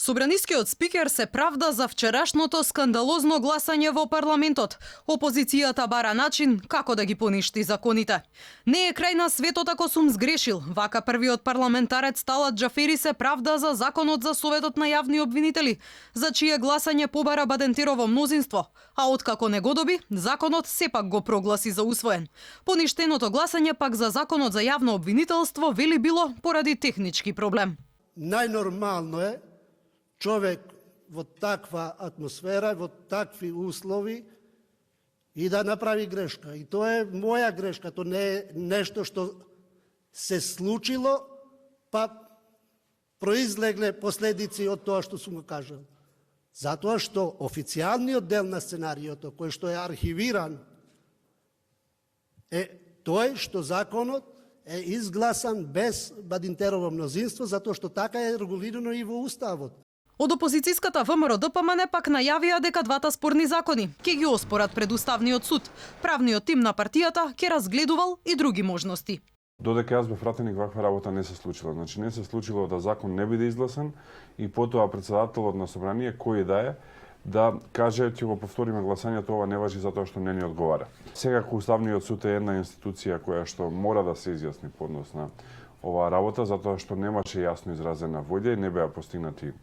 Собранискиот спикер се правда за вчерашното скандалозно гласање во парламентот. Опозицијата бара начин како да ги поништи законите. Не е крај на светот ако сум сгрешил. Вака првиот парламентарец Талат Џафери се правда за законот за Советот на јавни обвинители, за чие гласање побара Бадентерово мнозинство. А откако не го доби, законот сепак го прогласи за усвоен. Поништеното гласање пак за законот за јавно обвинителство вели било поради технички проблем. Најнормално е човек во таква атмосфера, во такви услови и да направи грешка. И тоа е моја грешка, тоа не е нешто што се случило, па произлегле последици од тоа што сум го кажал. Затоа што официјалниот дел на сценариото, кој што е архивиран, е тој што законот е изгласан без Бадинтерово мнозинство, затоа што така е регулирано и во Уставот. Од опозицијската ВМРО-ДПМН пак најавија дека двата спорни закони ќе ги оспорат пред Уставниот суд. Правниот тим на партијата ќе разгледувал и други можности. Додека јас бев пратеник, ваква работа не се случила. Значи не се случило да закон не биде изгласен и потоа председателот на собрание кој да каже ќе го повториме гласањето, ова не важи затоа што не ни одговара. Секако Уставниот суд е една институција која што мора да се изјасни по однос на оваа работа, затоа што немаше јасно изразена волја и не беа постигнати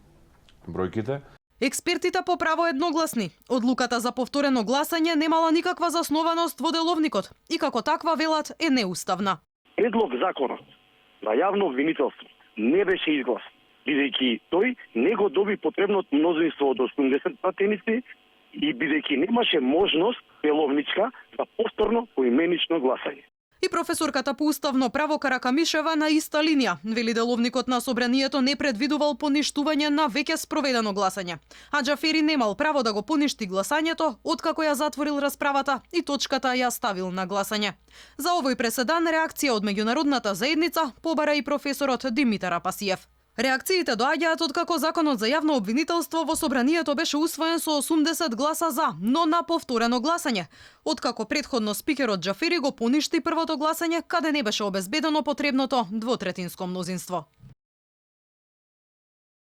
бројките. Експертите по право едногласни. Одлуката за повторено гласање немала никаква заснованост во деловникот и како таква велат е неуставна. Предлог законот за јавно обвинителство не беше изгласан, бидејќи тој не го доби потребното мнозинство од 80 пратеници и бидејќи немаше можност деловничка за повторно поименично гласање. И професорката по уставно право Каракамишева на иста линија. Вели деловникот на собранието не предвидувал поништување на веќе спроведено гласање. А Џафери немал право да го поништи гласањето, откако ја затворил расправата и точката ја ставил на гласање. За овој преседан реакција од меѓународната заедница побара и професорот Димитар Апасиев. Реакциите доаѓаат откако законот за јавно обвинителство во собранието беше усвоен со 80 гласа за, но на повторено гласање. Откако претходно спикерот Џафери го поништи првото гласање, каде не беше обезбедено потребното двотретинско мнозинство.